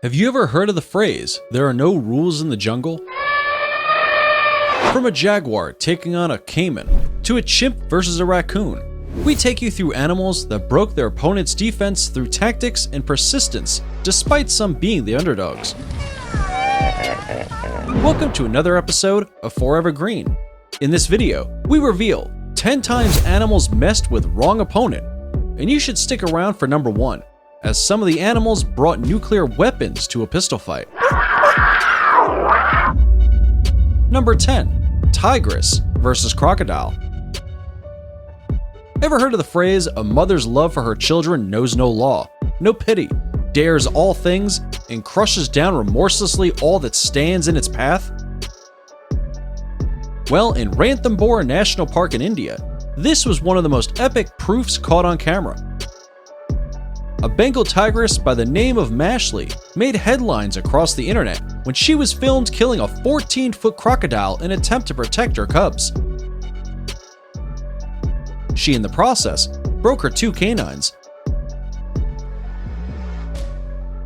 Have you ever heard of the phrase, "there are no rules in the jungle"? From a jaguar taking on a caiman, to a chimp versus a raccoon, we take you through animals that broke their opponent's defense through tactics and persistence, despite some being the underdogs. Welcome to another episode of Forever Green. In this video, we reveal 10 times animals messed with wrong opponent, and you should stick around for number 1, as some of the animals brought nuclear weapons to a pistol fight. Number 10. Tigress versus Crocodile. Ever heard of the phrase, "a mother's love for her children knows no law, no pity, dares all things, and crushes down remorselessly all that stands in its path"? Well, in Ranthambore National Park in India, this was one of the most epic proofs caught on camera. A Bengal tigress by the name of Mashley made headlines across the internet when she was filmed killing a 14-foot crocodile in an attempt to protect her cubs. She, in the process, broke her 2 canines.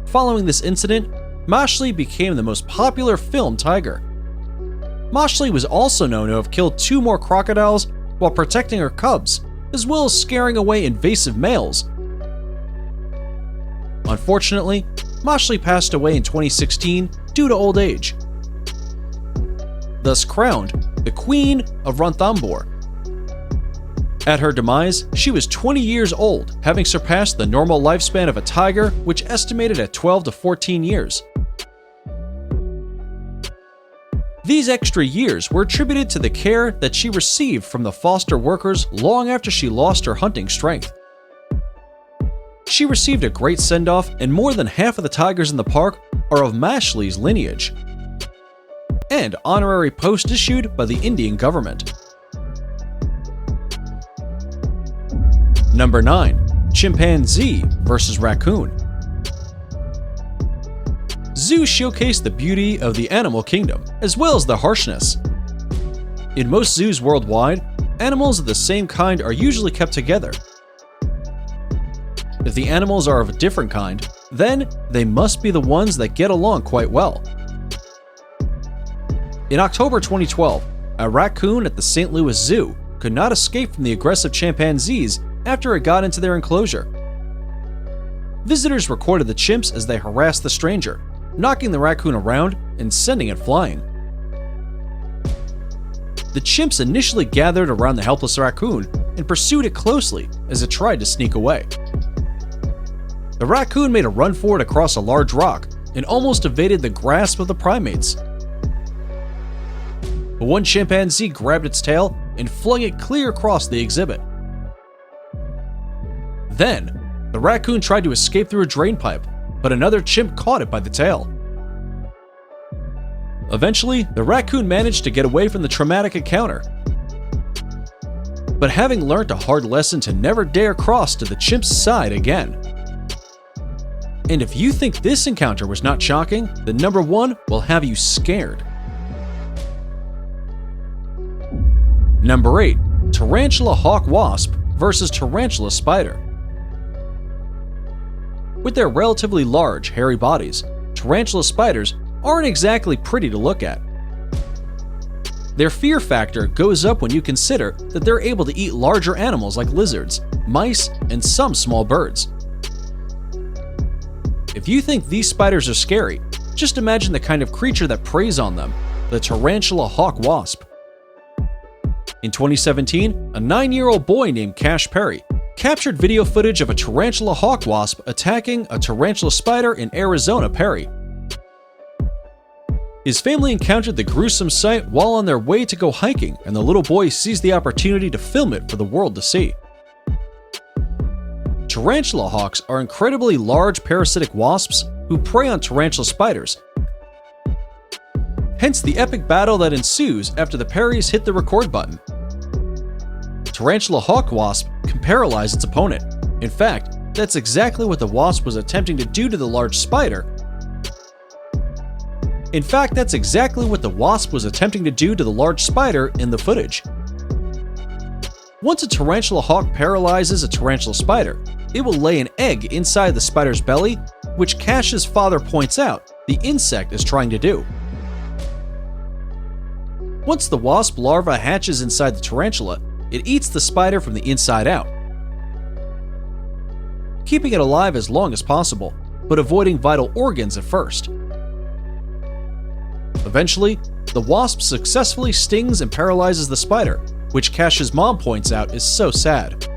Following this incident, Mashley became the most popular filmed tiger. Mashley was also known to have killed 2 more crocodiles while protecting her cubs, as well as scaring away invasive males. Unfortunately, Mashley passed away in 2016 due to old age, thus crowned the Queen of Ranthambore. At her demise, she was 20 years old, having surpassed the normal lifespan of a tiger, which estimated at 12 to 14 years. These extra years were attributed to the care that she received from the foster workers long after she lost her hunting strength. She received a great send-off, and more than half of the tigers in the park are of Mashley's lineage, and honorary post issued by the Indian government. Number 9. Chimpanzee versus Raccoon. Zoos showcase the beauty of the animal kingdom, as well as the harshness. In most zoos worldwide, animals of the same kind are usually kept together. If the animals are of a different kind, then they must be the ones that get along quite well. In October 2012, a raccoon at the St. Louis Zoo could not escape from the aggressive chimpanzees after it got into their enclosure. Visitors recorded the chimps as they harassed the stranger, knocking the raccoon around and sending it flying. The chimps initially gathered around the helpless raccoon and pursued it closely as it tried to sneak away. The raccoon made a run for it across a large rock and almost evaded the grasp of the primates. But one chimpanzee grabbed its tail and flung it clear across the exhibit. Then, the raccoon tried to escape through a drain pipe, but another chimp caught it by the tail. Eventually, the raccoon managed to get away from the traumatic encounter. But having learned a hard lesson to never dare cross to the chimp's side again. And if you think this encounter was not shocking, then number 1 will have you scared. Number 8. Tarantula hawk wasp versus tarantula spider. With their relatively large, hairy bodies, tarantula spiders aren't exactly pretty to look at. Their fear factor goes up when you consider that they're able to eat larger animals like lizards, mice, and some small birds. If you think these spiders are scary, just imagine the kind of creature that preys on them, the tarantula hawk wasp. In 2017, a 9-year-old boy named Cash Perry captured video footage of a tarantula hawk wasp attacking a tarantula spider in Arizona, Perry. His family encountered the gruesome sight while on their way to go hiking, and the little boy seized the opportunity to film it for the world to see. Tarantula hawks are incredibly large parasitic wasps who prey on tarantula spiders. Hence the epic battle that ensues after the Perrys hit the record button. Tarantula hawk wasp can paralyze its opponent. In fact, that's exactly what the wasp was attempting to do to the large spider. In the footage. Once a tarantula hawk paralyzes a tarantula spider, it will lay an egg inside the spider's belly which Cash's father points out the insect is trying to do. Once the wasp larva hatches inside the tarantula, it eats the spider from the inside out, keeping it alive as long as possible, but avoiding vital organs at first. Eventually, the wasp successfully stings and paralyzes the spider, which Cash's mom points out is so sad.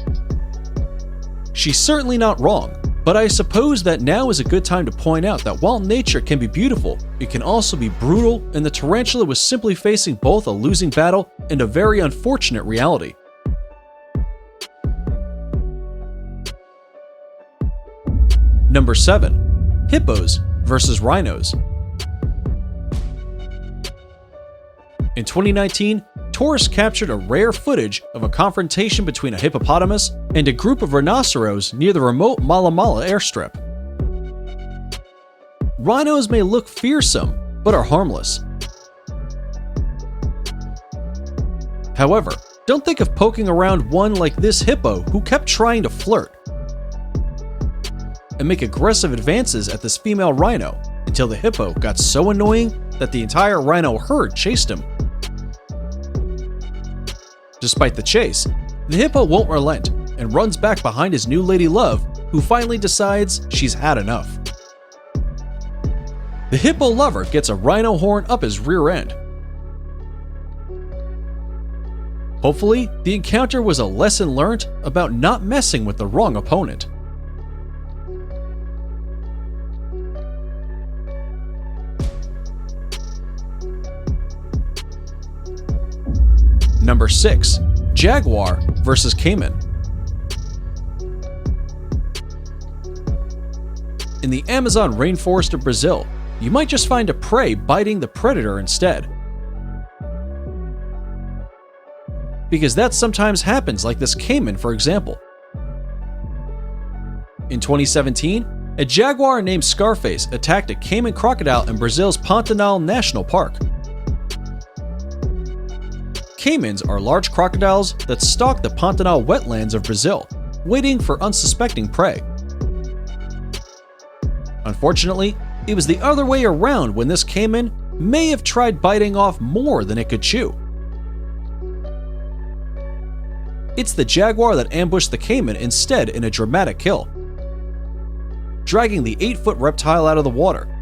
She's certainly not wrong, but I suppose that now is a good time to point out that while nature can be beautiful, it can also be brutal, and the tarantula was simply facing both a losing battle and a very unfortunate reality. Number 7. Hippos versus rhinos. In 2019, tourists captured a rare footage of a confrontation between a hippopotamus and a group of rhinoceros near the remote Mala Mala airstrip. Rhinos may look fearsome, but are harmless. However, don't think of poking around one like this hippo who kept trying to flirt and make aggressive advances at this female rhino until the hippo got so annoying that the entire rhino herd chased him. Despite the chase, the hippo won't relent and runs back behind his new lady love, who finally decides she's had enough. The hippo lover gets a rhino horn up his rear end. Hopefully, the encounter was a lesson learned about not messing with the wrong opponent. Number 6. Jaguar versus Caiman. In the Amazon rainforest of Brazil, you might just find a prey biting the predator instead. Because that sometimes happens, like this Caiman, for example. In 2017, a jaguar named Scarface attacked a Caiman crocodile in Brazil's Pantanal National Park. Caimans are large crocodiles that stalk the Pantanal wetlands of Brazil, waiting for unsuspecting prey. Unfortunately, it was the other way around when this Caiman may have tried biting off more than it could chew. It's the jaguar that ambushed the Caiman instead in a dramatic kill, dragging the 8-foot reptile out of the water.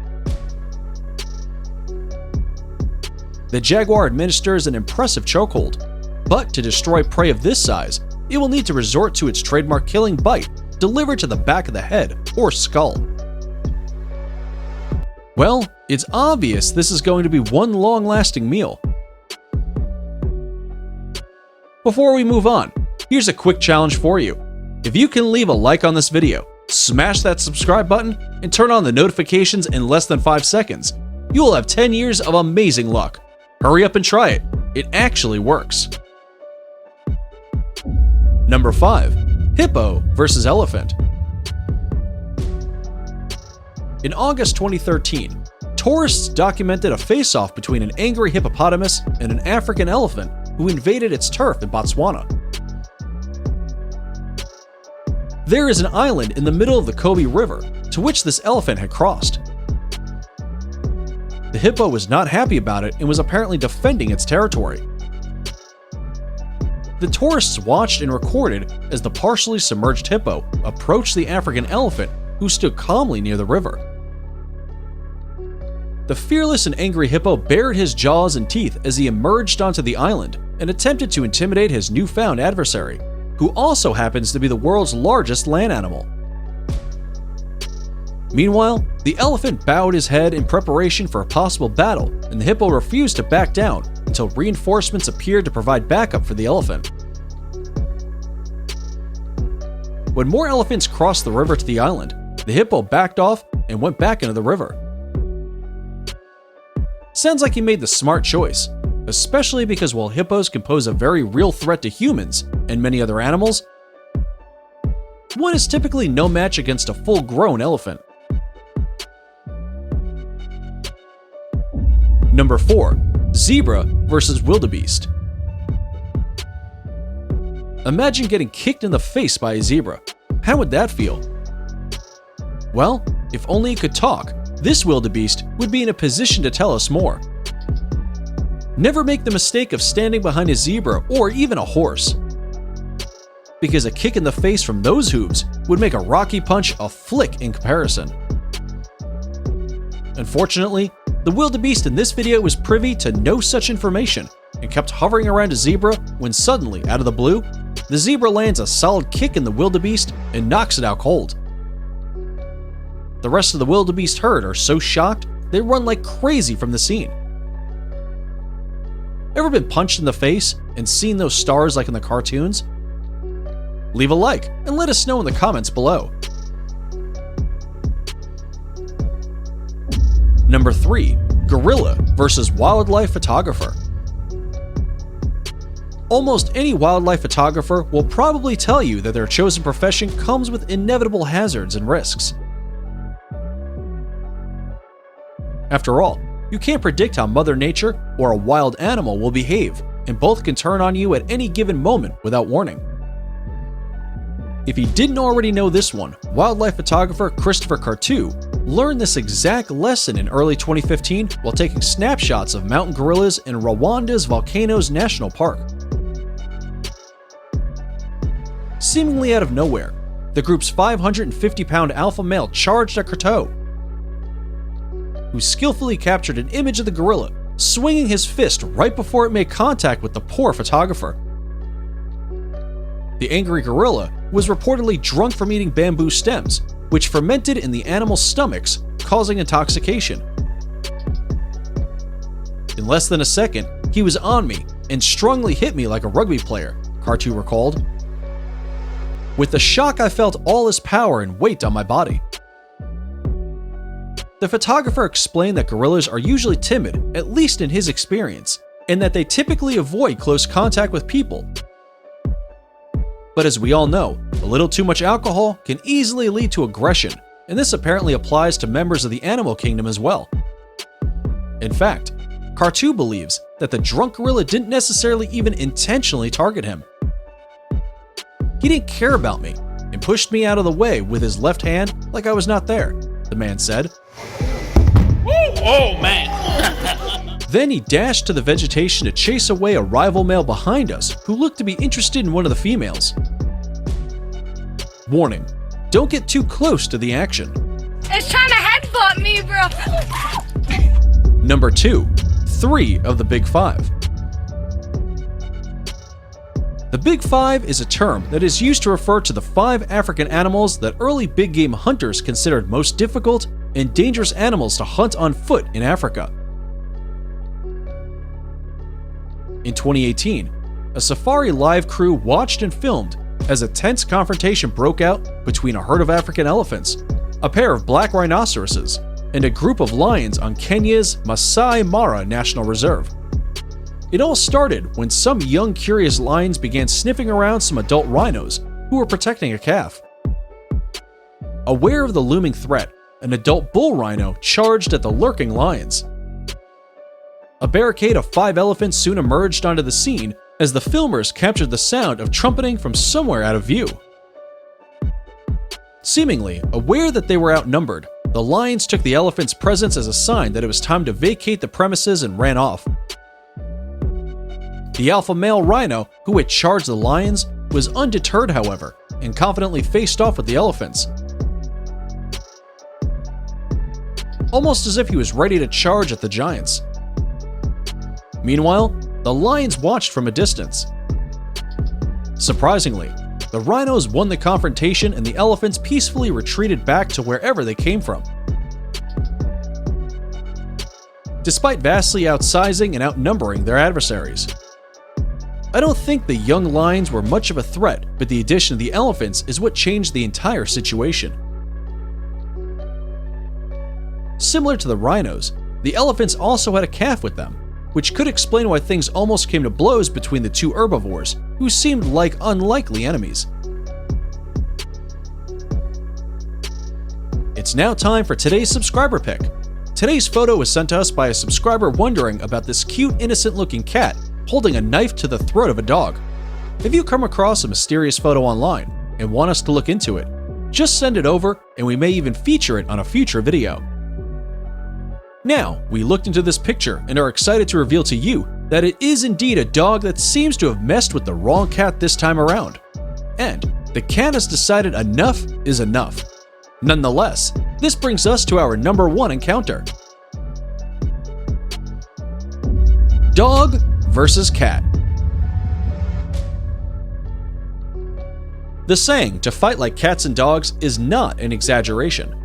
The jaguar administers an impressive chokehold, but to destroy prey of this size, it will need to resort to its trademark killing bite delivered to the back of the head or skull. Well, it's obvious this is going to be one long-lasting meal. Before we move on, here's a quick challenge for you. If you can leave a like on this video, smash that subscribe button, and turn on the notifications in less than 5 seconds, you will have 10 years of amazing luck. Hurry up and try it. It actually works. Number 5. Hippo versus elephant. In August 2013, tourists documented a face-off between an angry hippopotamus and an African elephant who invaded its turf in Botswana. There is an island in the middle of the Kobe River to which this elephant had crossed. The hippo was not happy about it and was apparently defending its territory. The tourists watched and recorded as the partially submerged hippo approached the African elephant, who stood calmly near the river. The fearless and angry hippo bared his jaws and teeth as he emerged onto the island and attempted to intimidate his newfound adversary, who also happens to be the world's largest land animal. Meanwhile, the elephant bowed his head in preparation for a possible battle, and the hippo refused to back down until reinforcements appeared to provide backup for the elephant. When more elephants crossed the river to the island, the hippo backed off and went back into the river. Sounds like he made the smart choice, especially because while hippos can pose a very real threat to humans and many other animals, one is typically no match against a full-grown elephant. Number 4. Zebra versus Wildebeest. Imagine getting kicked in the face by a zebra. How would that feel? Well, If only it could talk, this wildebeest would be in a position to tell us more. Never make the mistake of standing behind a zebra or even a horse, because a kick in the face from those hooves would make a Rocky Punch a flick in comparison. Unfortunately, the wildebeest in this video was privy to no such information and kept hovering around a zebra when suddenly, out of the blue, the zebra lands a solid kick in the wildebeest and knocks it out cold. The rest of the wildebeest herd are so shocked they run like crazy from the scene. Ever been punched in the face and seen those stars like in the cartoons? Leave a like and let us know in the comments below. Number 3. Gorilla versus wildlife photographer. Almost any wildlife photographer will probably tell you that their chosen profession comes with inevitable hazards and risks. After all, you can't predict how Mother Nature or a wild animal will behave, and both can turn on you at any given moment without warning. If you didn't already know this one, wildlife photographer Christopher Cartu learned this exact lesson in early 2015 while taking snapshots of mountain gorillas in Rwanda's Volcanoes National Park. Seemingly out of nowhere, the group's 550-pound alpha male charged at Cartu, who skillfully captured an image of the gorilla, swinging his fist right before it made contact with the poor photographer. The angry gorilla was reportedly drunk from eating bamboo stems, which fermented in the animal's stomachs, causing intoxication. In less than a second, he was on me and strongly hit me like a rugby player, Cartu recalled. With the shock, I felt all his power and weight on my body. The photographer explained that gorillas are usually timid, at least in his experience, and that they typically avoid close contact with people. But as we all know, a little too much alcohol can easily lead to aggression, and this apparently applies to members of the animal kingdom as well. In fact, Cartu believes that the drunk gorilla didn't necessarily even intentionally target him. He didn't care about me and pushed me out of the way with his left hand like I was not there, the man said. Oh man! Then he dashed to the vegetation to chase away a rival male behind us who looked to be interested in one of the females. Warning: don't get too close to the action. It's trying to headbutt me, bro. Number 2. 3 of the Big Five. The Big Five is a term that is used to refer to the 5 African animals that early big game hunters considered most difficult and dangerous animals to hunt on foot in Africa. In 2018, a safari live crew watched and filmed as a tense confrontation broke out between a herd of African elephants, a pair of black rhinoceroses, and a group of lions on Kenya's Masai Mara National Reserve. It all started when some young curious lions began sniffing around some adult rhinos who were protecting a calf. Aware of the looming threat, an adult bull rhino charged at the lurking lions. A barricade of 5 elephants soon emerged onto the scene as the filmers captured the sound of trumpeting from somewhere out of view. Seemingly aware that they were outnumbered, the lions took the elephant's presence as a sign that it was time to vacate the premises and ran off. The alpha male rhino, who had charged the lions, was undeterred, however, and confidently faced off with the elephants. Almost as if he was ready to charge at the giants. Meanwhile, the lions watched from a distance. Surprisingly, the rhinos won the confrontation and the elephants peacefully retreated back to wherever they came from. Despite vastly outsizing and outnumbering their adversaries. I don't think the young lions were much of a threat, but the addition of the elephants is what changed the entire situation. Similar to the rhinos, the elephants also had a calf with them, which could explain why things almost came to blows between the 2 herbivores, who seemed like unlikely enemies. It's now time for today's subscriber pick. Today's photo was sent to us by a subscriber wondering about this cute, innocent-looking cat holding a knife to the throat of a dog. If you come across a mysterious photo online and want us to look into it, just send it over and we may even feature it on a future video. Now, we looked into this picture and are excited to reveal to you that it is indeed a dog that seems to have messed with the wrong cat this time around. And the cat has decided enough is enough. Nonetheless, this brings us to our number 1 encounter. Dog versus cat. The saying to fight like cats and dogs is not an exaggeration.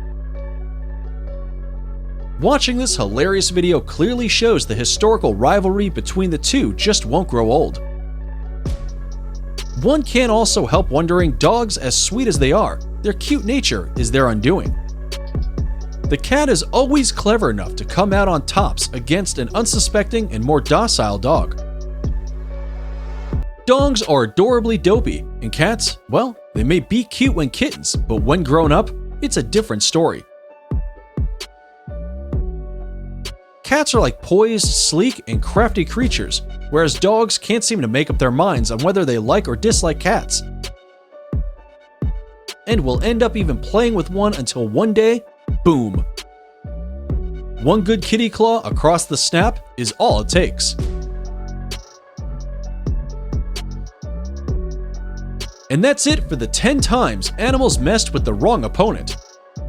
Watching this hilarious video clearly shows the historical rivalry between the two just won't grow old. One can't also help wondering, dogs, as sweet as they are, their cute nature is their undoing. The cat is always clever enough to come out on tops against an unsuspecting and more docile dog. Dogs are adorably dopey, and cats, well, they may be cute when kittens, but when grown up, it's a different story. Cats are like poised, sleek, and crafty creatures, whereas dogs can't seem to make up their minds on whether they like or dislike cats. And will end up even playing with one until one day, boom. One good kitty claw across the snap is all it takes. And that's it for the 10 times animals messed with the wrong opponent.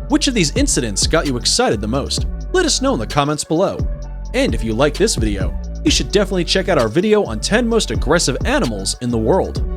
Which of these incidents got you excited the most? Let us know in the comments below. And if you like this video, you should definitely check out our video on 10 most aggressive animals in the world.